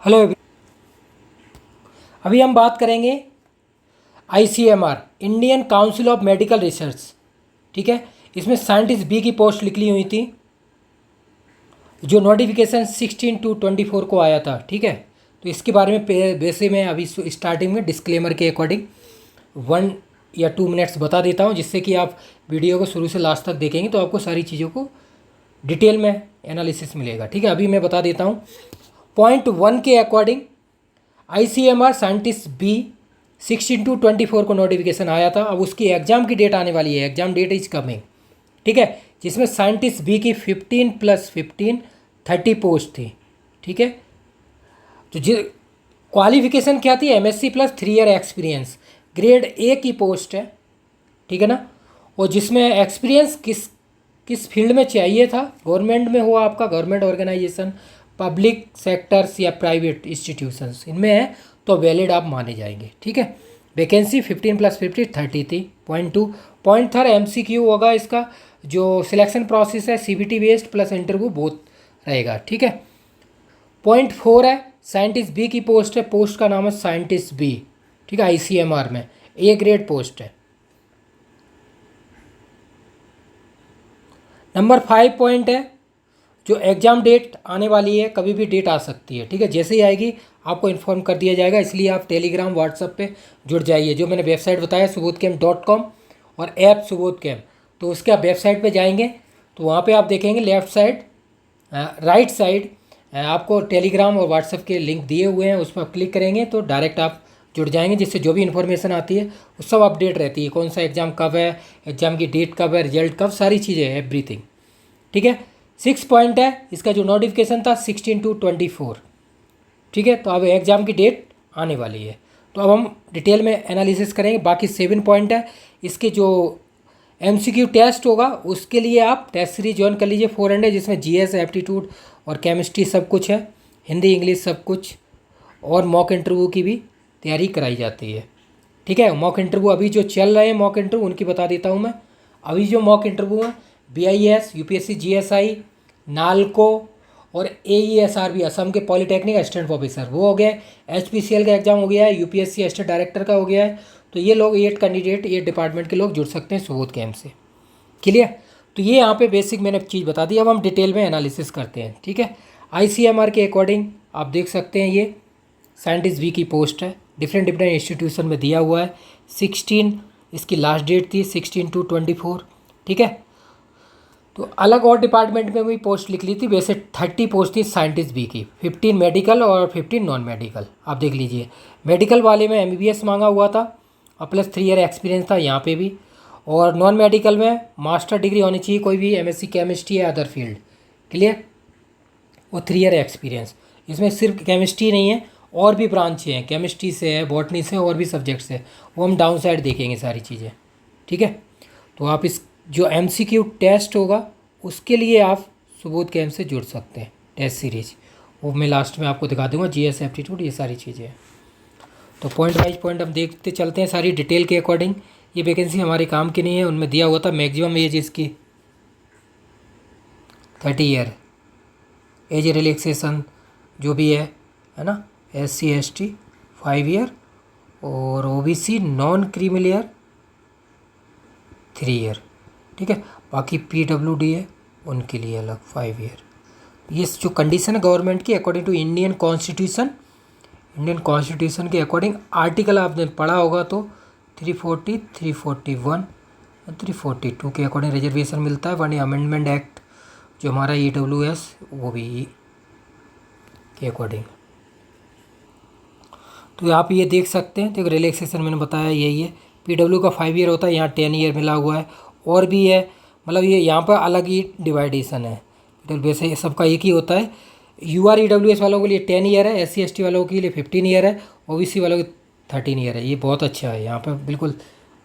Hello अभी हम बात करेंगे ICMR, Indian council of medical research. ठीक है, इसमें साइंटिस्ट बी की पोस्ट निकली हुई थी, जो नोटिफिकेशन 16/2/24 को आया था। ठीक है, तो इसके बारे में वैसे मैं अभी स्टार्टिंग में डिस्क्लेमर के अकॉर्डिंग 1 या 2 मिनट्स बता देता हूँ, जिससे कि आप वीडियो को शुरू से लास्ट तक देखेंगे तो आपको सारी चीज़ों को डिटेल में एनालिसिस मिलेगा। ठीक है, अभी मैं बता देता हूँ। पॉइंट 1 के अकॉर्डिंग आईसीएमआर साइंटिस्ट बी 16/2/24 को नोटिफिकेशन आया था। अब उसकी एग्ज़ाम की डेट आने वाली है, एग्ज़ाम डेट इज कमिंग। ठीक है, जिसमें साइंटिस्ट बी की 15+15 30 पोस्ट थी। ठीक है, तो क्वालिफिकेशन क्या थी? MSc plus 3 year experience, grade A की पोस्ट है। ठीक है ना, और जिसमें एक्सपीरियंस किस किस फील्ड में चाहिए था? गवर्नमेंट में हुआ आपका, गवर्नमेंट ऑर्गेनाइजेशन, पब्लिक सेक्टर्स या प्राइवेट इंस्टीट्यूशंस, इनमें है तो वैलिड आप माने जाएंगे। ठीक है, वैकेंसी 15+15 30 थी। पॉइंट 2 पॉइंट थर्ड एमसीक्यू होगा इसका। जो सिलेक्शन प्रोसेस है CBT based plus interview both रहेगा। ठीक है, पॉइंट 4 है साइंटिस्ट बी की पोस्ट है, पोस्ट का नाम है साइंटिस्ट बी। ठीक है, आईसीएमआर में ए ग्रेड पोस्ट है। नंबर 5 पॉइंट है, जो एग्ज़ाम डेट आने वाली है, कभी भी डेट आ सकती है। ठीक है, जैसे ही आएगी आपको इन्फॉर्म कर दिया जाएगा, इसलिए आप टेलीग्राम व्हाट्सएप पे जुड़ जाइए। जो मैंने वेबसाइट बताया subodhcamp.com और ऐप सुबोध कैम्प, तो उसके आप वेबसाइट पे जाएंगे तो वहाँ पे आप देखेंगे लेफ़्ट साइड राइट साइड आपको टेलीग्राम और व्हाट्सएप के लिंक दिए हुए हैं, उस पर क्लिक करेंगे तो डायरेक्ट आप जुड़ जाएंगे, जिससे जो भी इन्फॉर्मेशन आती है वो सब अपडेट रहती है। कौन सा एग्ज़ाम कब है, एग्ज़ाम की डेट कब है, रिजल्ट कब, सारी चीज़ें हैं, एवरीथिंग। ठीक है, 6 पॉइंट है, इसका जो नोटिफिकेशन था 16/2/24। ठीक है, तो अब एग्ज़ाम की डेट आने वाली है, तो अब हम डिटेल में एनालिसिस करेंगे। बाकी 7 पॉइंट है, इसके जो एमसीक्यू टेस्ट होगा उसके लिए आप टेस्ट सीरीज ज्वाइन कर लीजिए 400, जिसमें जीएस, एप्टीट्यूड और केमिस्ट्री सब कुछ है, हिंदी इंग्लिश सब कुछ, और मॉक इंटरव्यू की भी तैयारी कराई जाती है। ठीक है, मॉक इंटरव्यू अभी जो चल रहे हैं मॉक इंटरव्यू उनकी बता देता हूँ मैं। अभी जो मॉक इंटरव्यू है बीआईएस, यूपीएससी जीएसआई, नालको और एईएसआरबी असम के पॉलिटेक्निक असिस्टेंट ऑफिसर वो हो गए। एचपीसीएल का एग्जाम हो गया है, यूपीएससी असिस्टेंट डायरेक्टर का हो गया है। तो ये लोग 8 कैंडिडेट 8 डिपार्टमेंट के लोग जुड़ सकते हैं सुबोध कैंप से। क्लियर? तो ये यहाँ पे बेसिक मैंने चीज़ बता दी, अब हम डिटेल में एनालिसिस करते हैं। ठीक है, आईसीएमआर के अकॉर्डिंग आप देख सकते हैं ये साइंटिस्ट बी की पोस्ट है, डिफरेंट डिफरेंट इंस्टीट्यूशन में दिया हुआ है। 16 इसकी लास्ट डेट थी, 16/2/24। ठीक है, तो अलग और डिपार्टमेंट में भी पोस्ट लिख ली थी, वैसे 30 पोस्ट थी साइंटिस्ट बी की, 15 मेडिकल और 15 नॉन मेडिकल। आप देख लीजिए, मेडिकल वाले में एमबीबीएस मांगा हुआ था और प्लस 3 ईयर एक्सपीरियंस था यहाँ पे भी, और नॉन मेडिकल में मास्टर डिग्री होनी चाहिए, कोई भी एमएससी केमिस्ट्री या अदर फील्ड। क्लियर? और 3 ईयर एक्सपीरियंस। इसमें सिर्फ केमिस्ट्री नहीं है, और भी ब्रांच हैं, केमिस्ट्री से है, बॉटनी से, और भी सब्जेक्ट से, वो हम डाउन साइड देखेंगे सारी चीज़ें। ठीक है, तो आप इस जो एमसीक्यू टेस्ट होगा उसके लिए आप सुबोध कैंप से जुड़ सकते हैं, टेस्ट सीरीज, वो मैं लास्ट में आपको दिखा दूंगा, जीएस, एप्टीट्यूड, ये सारी चीज़ें हैं। तो पॉइंट वाइज पॉइंट हम देखते चलते हैं सारी डिटेल के अकॉर्डिंग। ये वैकेंसी हमारे काम की नहीं है, उनमें दिया हुआ था मैक्सिमम एज इसकी 30 ईयर, एज रिलैक्सेशन जो भी है ना, SC ST 5 ईयर, और OBC नॉन क्रीमिलियर 3 ईयर। ठीक है, बाकी PWD है उनके लिए अलग 5 ईयर। ये जो कंडीशन है गवर्नमेंट की अकॉर्डिंग टू इंडियन कॉन्स्टिट्यूशन के अकॉर्डिंग, आर्टिकल आपने पढ़ा होगा तो 340, 341 और 342 के अकॉर्डिंग रिजर्वेशन मिलता है। वहीं अमेंडमेंट एक्ट जो हमारा EWS वो भी के अकॉर्डिंग। तो आप ये देख सकते हैं, देखो रिलैक्सेशन मैंने बताया यही है। PW का 5 ईयर होता है, यहाँ 10 ईयर मिला हुआ है, और भी है, मतलब ये यहाँ पर अलग ही डिवाइडेशन है। तो वैसे ये सबका एक ही होता है। UREWS वालों के लिए 10 ईयर है, SC ST वालों के लिए 15 ईयर है, OBC वालों के 13 ईयर है। ये बहुत अच्छा है, यहाँ पर बिल्कुल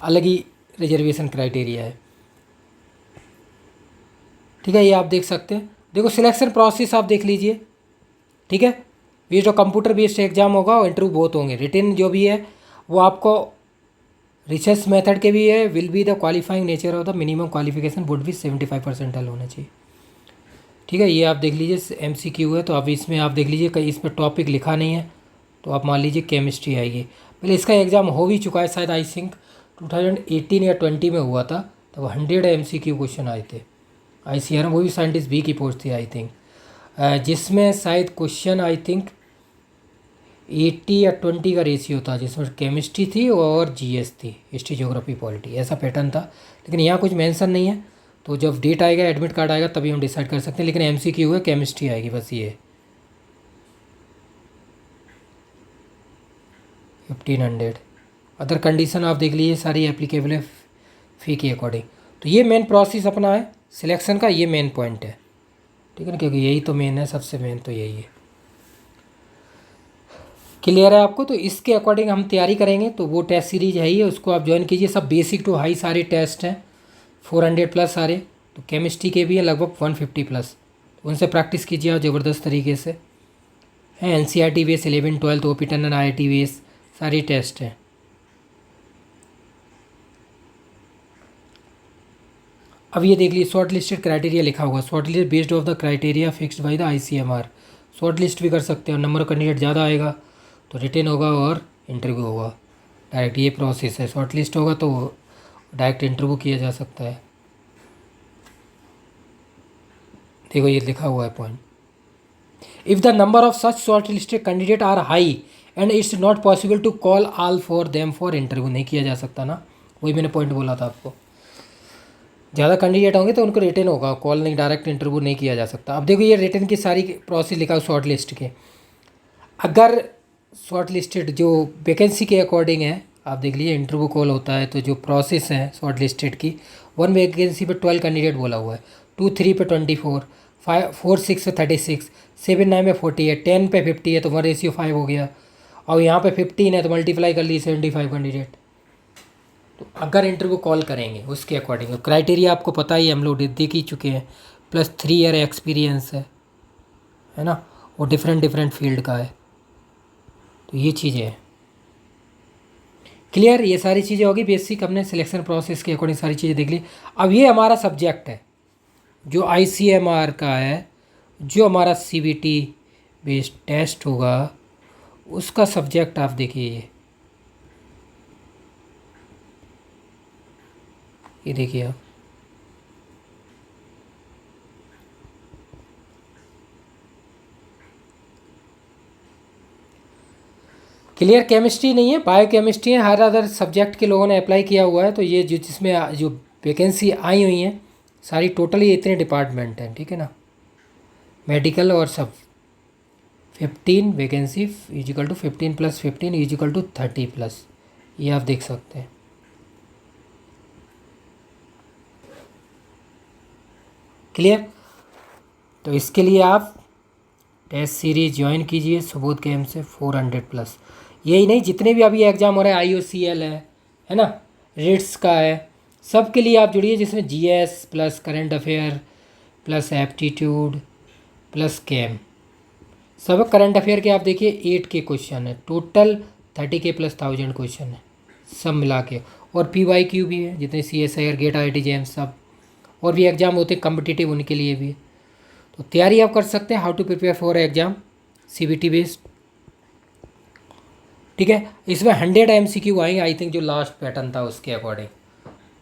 अलग ही रिजर्वेशन क्राइटेरिया है। ठीक है, ये आप देख सकते हैं। देखो सिलेक्शन प्रोसेस आप देख लीजिए। ठीक है, ये जो कंप्यूटर बेस्ड एग्जाम होगा और इंटरव्यू बहुत होंगे, रिटन जो भी है वो आपको रिसर्च मेथड के भी है। Will be the qualifying nature of the minimum qualification would be 75% होना चाहिए। ठीक है, ये आप देख लीजिए MCQ है, तो अब इसमें आप देख लीजिए कहीं इसमें टॉपिक लिखा नहीं है, तो आप मान लीजिए केमिस्ट्री आएगी। पहले इसका एग्ज़ाम हो भी चुका है शायद, आई थिंक 2018 या 20 में हुआ था, तब 100 MCQ क्वेश्चन आए थे ICAR में, वो भी साइंटिस्ट बी की पोस्ट थी आई थिंक, जिसमें शायद क्वेश्चन आई थिंक 80 या 20 का रेशियो था, जिसमें केमिस्ट्री थी और GS थी, हिस्ट्री ज्योग्राफी पॉलिटी, ऐसा पैटर्न था। लेकिन यहाँ कुछ मेंशन नहीं है, तो जब डेट आएगा, एडमिट कार्ड आएगा, तभी हम डिसाइड कर सकते हैं। लेकिन MCQ है, केमिस्ट्री आएगी, बस ये 1500। अदर कंडीशन आप देख लीजिए, सारी एप्लीकेबल है फ़ी के अकॉर्डिंग। तो ये मेन प्रोसेस अपना है सिलेक्शन का, ये मेन पॉइंट है, ठीक है ना, क्योंकि यही तो मेन है, सबसे मेन तो यही है। क्लियर है आपको? तो इसके अकॉर्डिंग हम तैयारी करेंगे। तो वो टेस्ट सीरीज है ही, उसको आप ज्वाइन कीजिए। सब बेसिक टू हाई सारे टेस्ट हैं, 400 प्लस सारे। तो केमिस्ट्री के भी हैं लगभग 150 प्लस, उनसे प्रैक्टिस कीजिए आप ज़बरदस्त तरीके से। हैं NCERT base 11 12 OP Tandon IIT base सारी टेस्ट हैं। अब ये देख लीजिए, शॉर्ट लिस्टेड क्राइटेरिया लिखा होगा, short list based of the criteria fixed by the ICMR। Short list भी कर सकते हैं, नंबर ऑफ कैंडिडेट ज़्यादा आएगा तो रिटेन होगा और इंटरव्यू होगा डायरेक्ट। ये प्रोसेस है, शॉर्ट लिस्ट होगा तो डायरेक्ट इंटरव्यू किया जा सकता है। देखो ये लिखा हुआ है point, if the number of such short listed candidate are high and it's not possible to call all for them for interview, नहीं किया जा सकता ना, वही मैंने पॉइंट बोला था आपको। ज़्यादा कैंडिडेट होंगे तो उनको रिटेन होगा, कॉल नहीं, डायरेक्ट इंटरव्यू नहीं किया जा सकता। अब देखो ये रिटेन की सारी प्रोसेस लिखा है शॉर्ट लिस्ट के। अगर शॉर्ट लिस्टेड जो वैकेंसी के अकॉर्डिंग है, आप देख लीजिए इंटरव्यू कॉल होता है, तो जो प्रोसेस है शॉर्ट लिस्टेड की, 1 वैकेंसी पे 12 कैंडिडेट बोला हुआ है, 2 3 पे 24, 5 4 6 पे 36, 7 9 पे 40 है, 10 पे 50 है, तो 1:5 हो गया। और यहाँ पे 15 है तो मल्टीप्लाई कर लीजिए 75 कैंडिडेट। तो अगर इंटरव्यू कॉल करेंगे उसके अकॉर्डिंग, क्राइटेरिया आपको पता ही है, हम लोग देख ही चुके हैं, प्लस 3 ईयर एक्सपीरियंस है ना, वो डिफरेंट फील्ड का है। तो ये चीज़ें हैं क्लियर, ये सारी चीज़ें होगी बेसिक, हमने सिलेक्शन प्रोसेस के अकॉर्डिंग सारी चीज़ें देख ली। अब ये हमारा सब्जेक्ट है जो ICMR का है, जो हमारा CBT बेस्ड टेस्ट होगा, उसका सब्जेक्ट आप देखिए, ये देखिए आप, क्लियर। केमिस्ट्री नहीं है, बायोकेमिस्ट्री है, हर अदर सब्जेक्ट के लोगों ने अप्लाई किया हुआ है। तो ये जो जिसमें जो वैकेंसी आई हुई हैं सारी टोटल ये इतने डिपार्टमेंट हैं, ठीक है ना, मेडिकल और सब। 15 vacancy equal to 15 + 15 equal to 30 plus, ये आप देख सकते हैं। क्लियर। तो इसके लिए आप टेस्ट सीरीज ज्वाइन कीजिए सुबोध के एम से 400 प्लस। यही नहीं, जितने भी अभी एग्ज़ाम हो रहे हैं, IOCL है ना, रिट्स का है, सब के लिए आप जुड़िए, जिसमें GS plus current affair plus aptitude plus कैम, सब करंट अफेयर के आप देखिए 8 के क्वेश्चन है, टोटल 30 के प्लस 1000 क्वेश्चन है सब मिला के। और PYQ भी है, जितने CSIR गेट IIT JAM सब और भी एग्ज़ाम होते हैं कम्पिटिटिव, उनके लिए भी। तो तैयारी आप कर सकते हैं, how to prepare for exam CBT based, ठीक है। इसमें 100 MCQ आएंगे आई थिंक, जो लास्ट पैटर्न था उसके अकॉर्डिंग।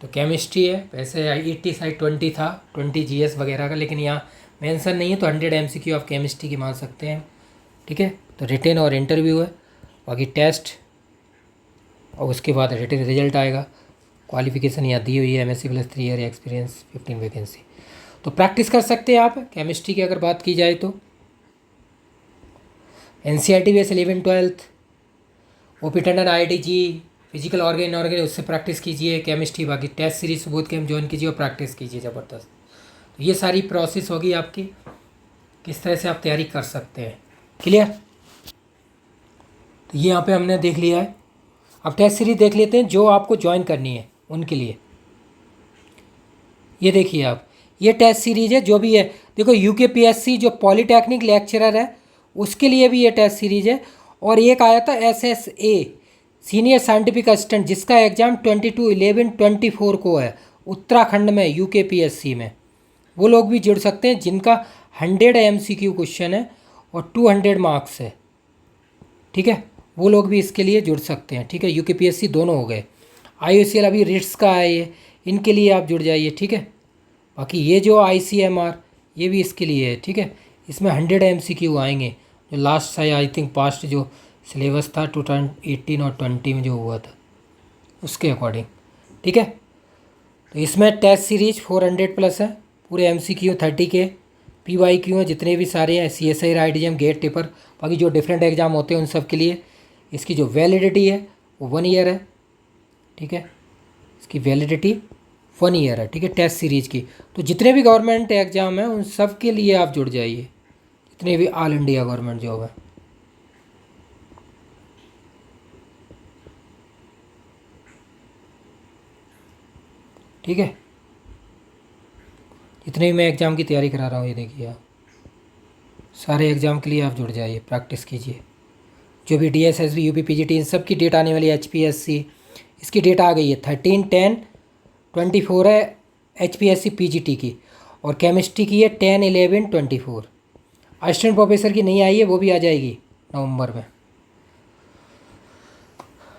तो केमिस्ट्री है, वैसे 80 साइड 20 था, 20 GS वगैरह का, लेकिन यहाँ मेंशन नहीं है, तो 100 MCQ आप केमिस्ट्री की मान सकते हैं, ठीक है। तो रिटेन और इंटरव्यू है, बाकी टेस्ट, और उसके बाद रिटेन रिजल्ट आएगा। क्वालिफिकेशन यहाँ दी हुई है, MSc + 3 ईयर एक्सपीरियंस, 15 वैकेंसी। तो प्रैक्टिस कर सकते हैं आप केमिस्ट्री की अगर बात की जाए तो। NCERT base 11 12 OP Tandon IIT जी, फिजिकल ऑर्गेन उससे प्रैक्टिस कीजिए केमिस्ट्री। बाकी टेस्ट सीरीज सुबोध के हम ज्वाइन कीजिए और प्रैक्टिस कीजिए ज़बरदस्त। तो ये सारी प्रोसेस होगी आपकी, किस तरह से आप तैयारी कर सकते हैं। क्लियर। तो ये यहाँ पे हमने देख लिया है। अब टेस्ट सीरीज देख लेते हैं जो आपको ज्वाइन करनी है उनके लिए। ये देखिए आप, ये टेस्ट सीरीज है जो भी है। देखो UKPSC जो पॉलीटेक्निक लेक्चरर है उसके लिए भी ये टेस्ट सीरीज है। और एक आया था SSA सीनियर साइंटिफिक असिस्टेंट, जिसका एग्ज़ाम 22/11/24 को है उत्तराखंड में UKPSC में। वो लोग भी जुड़ सकते हैं जिनका 100 MCQ क्वेश्चन है और 200 मार्क्स है, ठीक है। वो लोग भी इसके लिए जुड़ सकते हैं, ठीक है। UKPSC दोनों हो गए। IOCL अभी रिट्स का है ये, इनके लिए आप जुड़ जाइए, ठीक है। बाकी ये जो ICMR ये भी इसके लिए है, ठीक है। इसमें 100 MCQ आएंगे, जो लास्ट आई थिंक पास्ट जो सिलेबस था 2018 और 20 में जो हुआ था उसके अकॉर्डिंग, ठीक है। तो इसमें टेस्ट सीरीज 400 प्लस है, पूरे MCQ 30 के, PYQ हैं जितने भी सारे हैं, CSI IDGM गेट पेपर, बाकी जो डिफरेंट एग्ज़ाम होते हैं उन सब के लिए। इसकी जो वैलिडिटी है वो 1 ईयर है, ठीक है। इसकी वैलिडिटी 1 ईयर है, ठीक है, टेस्ट सीरीज़ की। तो जितने भी गवर्नमेंट एग्ज़ाम हैं उन सब के लिए आप जुड़ जाइए, जितने भी ऑल इंडिया गवर्नमेंट जॉब है। ठीक है, जितने भी मैं एग्ज़ाम की तैयारी करा रहा हूँ ये देखिए आप, सारे एग्ज़ाम के लिए आप जुड़ जाइए, प्रैक्टिस कीजिए। जो भी DSSB UP PGT इन सब की डेट आने वाली है, HPSC इसकी डेट आ गई है 13/10/24 है HPSC PGT की, और केमिस्ट्री की है 10/11/24। असिस्टेंट प्रोफेसर की नहीं आई है, वो भी आ जाएगी नवंबर में।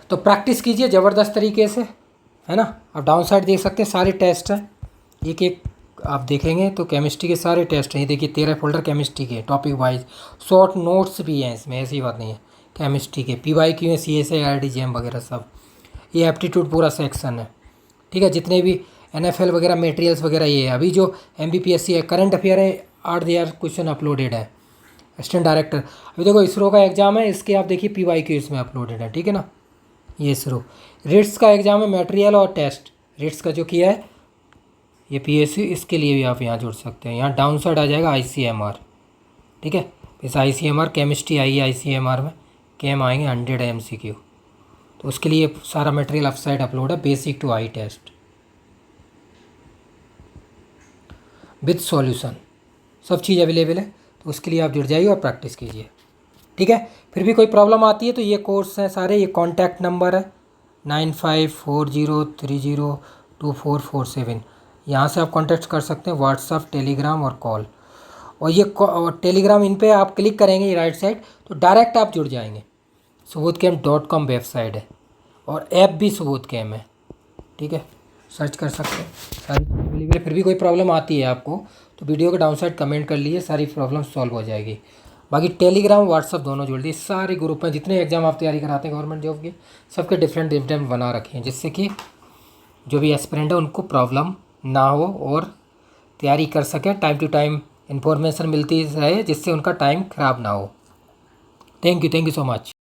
तो प्रैक्टिस कीजिए ज़बरदस्त तरीके से, है ना। आप डाउन साइड देख सकते हैं, सारे टेस्ट हैं, एक एक आप देखेंगे तो केमिस्ट्री के सारे टेस्ट हैं। ये देखिए 13 फोल्डर केमिस्ट्री के, टॉपिक वाइज शॉर्ट नोट्स भी हैं इसमें, ऐसी बात नहीं है। केमिस्ट्री के PYQ हैं, CSI IDGM वगैरह सब। ये एप्टीट्यूड पूरा सेक्शन है, ठीक है। जितने भी NFL वगैरह मटेरियल्स वगैरह ये है। अभी जो MBPSC है, करंट अफेयर है, 8,000 क्वेश्चन अपलोडेड है। असिस्टेंट डायरेक्टर, अभी देखो ISRO का एग्ज़ाम है, इसके आप देखिए PYQ इसमें अपलोडेड है, ठीक है ना। ये ISRO रिट्स का एग्ज़ाम है, मटेरियल और टेस्ट रिट्स का जो किया है ये PSC, इसके लिए भी आप यहाँ जुड़ सकते हैं। यहाँ डाउन साइड आ जाएगा ICMR, ठीक है। इस ICMR केमिस्ट्री आई है, ICMR में केम आएंगे 100 MCQ, तो उसके लिए सारा मटेरियल अप साइड अपलोड है, basic to I test with solution, सब चीज़ अवेलेबल है। तो उसके लिए आप जुड़ जाइए और प्रैक्टिस कीजिए, ठीक है। फिर भी कोई प्रॉब्लम आती है तो ये कोर्स हैं सारे, ये कॉन्टैक्ट नंबर है 9540302447, यहाँ से आप कॉन्टैक्ट कर सकते हैं, व्हाट्सअप, टेलीग्राम और कॉल। और ये टेलीग्राम, इन पे आप क्लिक करेंगे राइट साइड तो डायरेक्ट आप जुड़ जाएंगे। subodhcamp.com वेबसाइट है, और ऐप भी subodhcamp है, ठीक है, सर्च कर सकते हैं, सारी चीज़ें अवेलेबल है। फिर भी कोई प्रॉब्लम आती है आपको तो वीडियो के डाउन साइड कमेंट कर लीजिए, सारी प्रॉब्लम सॉल्व हो जाएगी। बाकी टेलीग्राम व्हाट्सअप दोनों जोड़ दिए, सारे ग्रुप में जितने एग्जाम आप तैयारी कराते हैं गवर्नमेंट जॉब के, सबके डिफरेंट डिफरेंट बना रखे हैं, जिससे कि जो भी एस्पिरेंट है उनको प्रॉब्लम ना हो और तैयारी कर सकें, टाइम टू टाइम इन्फॉर्मेशन मिलती रहे, जिससे उनका टाइम ख़राब ना हो। Thank you so much.